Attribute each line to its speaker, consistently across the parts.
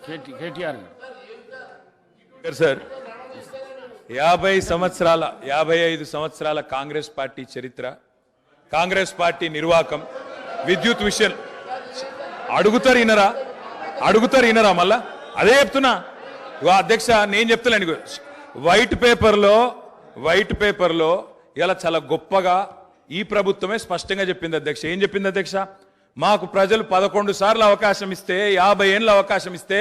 Speaker 1: KTR
Speaker 2: sir 55 సంవత్సరాల Congress party చరిత్ర, Congress party నిర్వాకం, విద్యుత్ విషయం అడుగుతారు ఇనరా మళ్ళా అదే చెప్తున్నా. అధ్యక్ష నేను చెప్తాను, వైట్ పేపర్లో ఇలా చాలా గొప్పగా ఈ ప్రభుత్వమే స్పష్టంగా చెప్పింది అధ్యక్ష. ఏం చెప్పింది అధ్యక్ష? మాకు ప్రజలు 11 సార్లు అవకాశం ఇస్తే, 50 ఏళ్ళ అవకాశం ఇస్తే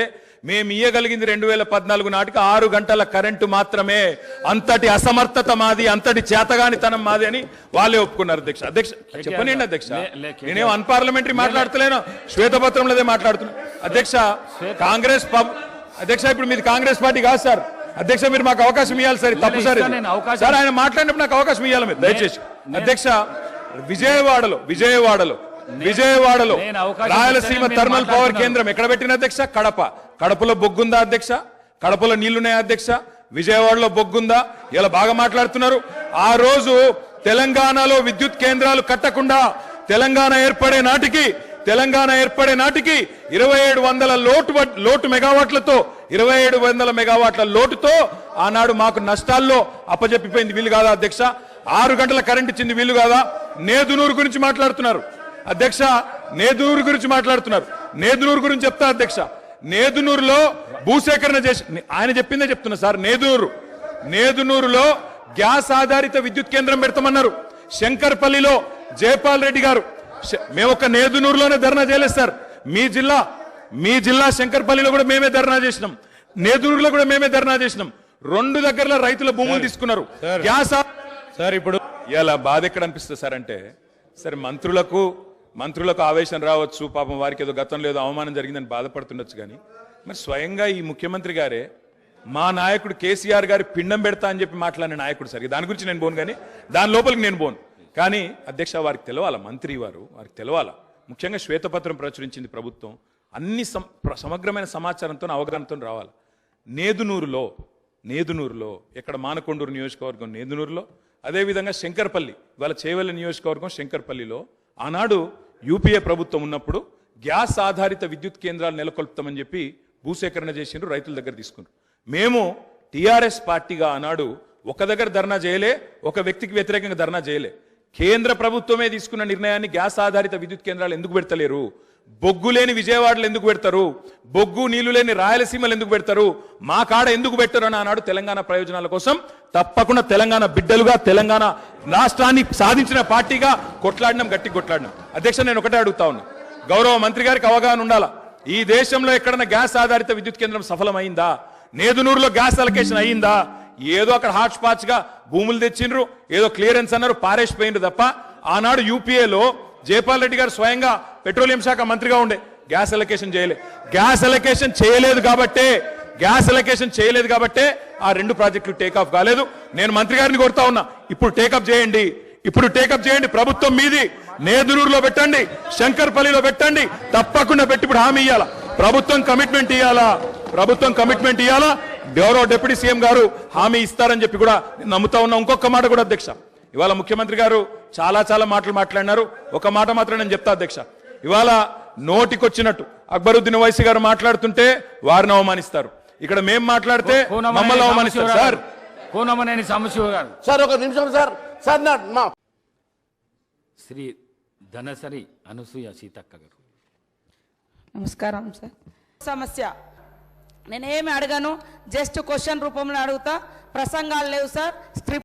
Speaker 2: మేము ఇయ్యగలిగింది 2014 నాటికి 6 గంటల కరెంటు మాత్రమే. అంతటి అసమర్థత మాది, అంతటి చేతగానితనం మాది అని వాళ్ళే ఒప్పుకున్నారు అధ్యక్ష. చెప్పనండి అధ్యక్ష, నేనేం అన్పార్లమెంటరీ మాట్లాడతలేను, శ్వేతపత్రంలోదే మాట్లాడుతున్నా అధ్యక్ష. కాంగ్రెస్ అధ్యక్ష ఇప్పుడు మీది కాంగ్రెస్ పార్టీ కాదు సార్ అధ్యక్ష, మీరు మాకు అవకాశం ఇవ్వాలి సార్. తప్పు సార్ సార్, ఆయన మాట్లాడినప్పుడు నాకు అవకాశం ఇవ్వాలి మీరు దయచేసి అధ్యక్ష. విజయవాడలో రాయలసీమ థర్మల్ పవర్ కేంద్రం ఎక్కడ పెట్టిన అధ్యక్ష? కడపలో బొగ్గుందా అధ్యక్ష? కడపలో నీళ్లున్నాయా అధ్యక్ష? విజయవాడలో బొగ్గుందా? ఇలా బాగా మాట్లాడుతున్నారు. ఆ రోజు తెలంగాణలో విద్యుత్ కేంద్రాలు కట్టకుండా తెలంగాణ ఏర్పడే నాటికి 2700 లోటు మెగావాట్లతో 2700 మెగావాట్ల లోటుతో ఆనాడు మాకు నష్టాల్లో అప్పజెప్పిపోయింది. వీలు కాదా అధ్యక్ష? 6 గంటల కరెంట్ ఇచ్చింది వీలు కాదా? నేదునూరు గురించి మాట్లాడుతున్నారు అధ్యక్ష, నేదునూరు గురించి చెప్తా అధ్యక్ష. నేదునూరులో భూసేకరణ చేసి ఆయన చెప్పిందే చెప్తున్నా సార్. నేదునూరులో గ్యాస్ ఆధారిత విద్యుత్ కేంద్రం పెడతామన్నారు. శంకర్పల్లిలో జయపాల్ రెడ్డి గారు, మేము ఒక నేదునూరులోనే ధర్నా చేయలేదు సార్. మీ జిల్లా శంకర్పల్లిలో కూడా మేమే ధర్నా చేసినాం, నేదునూరులో కూడా మేమే ధర్నా చేసినాం. 2 దగ్గరలో రైతుల భూములు తీసుకున్నారు. గ్యాస్ సార్ ఇప్పుడు ఇలా బాధ ఎక్కడ అనిపిస్తుంది సార్ అంటే, సరే మంత్రులకు ఆవేశం రావచ్చు, పాపం వారికి ఏదో గతంలో ఏదో అవమానం జరిగిందని బాధపడుతుండొచ్చు, కానీ మరి స్వయంగా ఈ ముఖ్యమంత్రి గారే మా నాయకుడు కేసీఆర్ గారి పిండం పెడతా అని చెప్పి మాట్లాడిన నాయకుడు సార్. దాని గురించి నేను పోను, కానీ దాని లోపలికి నేను పోను. కానీ అధ్యక్ష వారికి తెలవాలా, మంత్రి వారికి తెలవాలా. ముఖ్యంగా శ్వేతపత్రం ప్రచురించింది ప్రభుత్వం, అన్ని సమగ్రమైన సమాచారంతో అవగాహనతో రావాలి. నేదునూరులో ఎక్కడ మానకొండూరు నియోజకవర్గం నేదునూరులో, అదేవిధంగా శంకర్పల్లి ఇవాళ చేవెళ్ల నియోజకవర్గం శంకర్పల్లిలో ఆనాడు యూపీఏ ప్రభుత్వం ఉన్నప్పుడు గ్యాస్ ఆధారిత విద్యుత్ కేంద్రాలు నెలకొల్పుతామని చెప్పి భూసేకరణ చేసిండ్రు, రైతుల దగ్గర తీసుకున్నారు. మేము టీఆర్ఎస్ పార్టీగా ఆనాడు ఒక దగ్గర ధర్నా చేయలే, ఒక వ్యక్తికి వ్యతిరేకంగా ధర్నా చేయలే. కేంద్ర ప్రభుత్వమే తీసుకున్న నిర్ణయాన్ని గ్యాస్ ఆధారిత విద్యుత్ కేంద్రాలు ఎందుకు పెడతలేరు? బొగ్గు లేని విజయవాడలో ఎందుకు పెడతారు? బొగ్గు నీళ్లు లేని రాయలసీమలు ఎందుకు పెడతారు? మా కాడ ఎందుకు పెట్టరు అని ఆనాడు తెలంగాణ ప్రయోజనాల కోసం తప్పకుండా తెలంగాణ బిడ్డలుగా, తెలంగాణ రాష్ట్రాన్ని సాధించిన పార్టీగా గట్టి కొట్లాడినాం అధ్యక్ష. నేను ఒకటే అడుగుతా ఉన్నా, గౌరవ మంత్రి గారికి అవగాహన ఉండాలా. ఈ దేశంలో ఎక్కడన్నా గ్యాస్ ఆధారిత విద్యుత్ కేంద్రం సఫలమైందా? నేదునూరులో గ్యాస్ అలొకేషన్ అయ్యిందా? ఏదో అక్కడ హాట్ స్పాట్స్ గా భూములు తెచ్చిండ్రు, ఏదో క్లియరెన్స్ అన్నారు, పారేసిపోయిండ్రు తప్ప ఆనాడు యూపీఏలో జయపాల్ రెడ్డి గారు స్వయంగా పెట్రోలియం శాఖ మంత్రిగా ఉండే గ్యాస్ అలొకేషన్ చేయలే. గ్యాస్ అలొకేషన్ చేయలేదు కాబట్టే ఆ 2 ప్రాజెక్టులు టేకాఫ్ కాలేదు. నేను మంత్రి గారిని కోరుతా ఉన్నా, ఇప్పుడు టేకప్ చేయండి. ప్రభుత్వం మీది. నేదునూరులో పెట్టండి, శంకర్పల్లిలో పెట్టండి, తప్పకుండా పెట్టి ఇప్పుడు హామీ ఇవ్వాలా. ప్రభుత్వం కమిట్మెంట్ ఇవ్వాలా. గౌరవ డిప్యూటీ సీఎం గారు హామీ ఇస్తారని చెప్పి కూడా నమ్ముతా ఉన్నా. ఇంకొక మాట కూడా అధ్యక్ష, ఇవాళ ముఖ్యమంత్రి గారు చాలా మాటలు మాట్లాడినారు. ఒక మాట మాత్రం నేను చెప్తా అధ్యక్ష. ఇవాళ నోటికొచ్చినట్టు అక్బరుద్దీన్ ఓవైసీ గారు మాట్లాడుతుంటే వారిని అవమానిస్తారు, ఇక్కడ మేము మాట్లాడితే మమ్మల్ని అవమానిస్తారు సార్.
Speaker 1: కోనమనేని సాంబశివ గారు
Speaker 3: సార్ ఒక నిమిషం సార్.
Speaker 1: శ్రీ ధనసరి అనసూయ సీతక్క గారు.
Speaker 4: నమస్కారం సార్. సమస్య నేనేమి అడగను, జస్ట్ క్వశ్చన్ రూపంలో అడుగుతా. ప్రసంగాలు లేవు సార్, స్క్రిప్ట్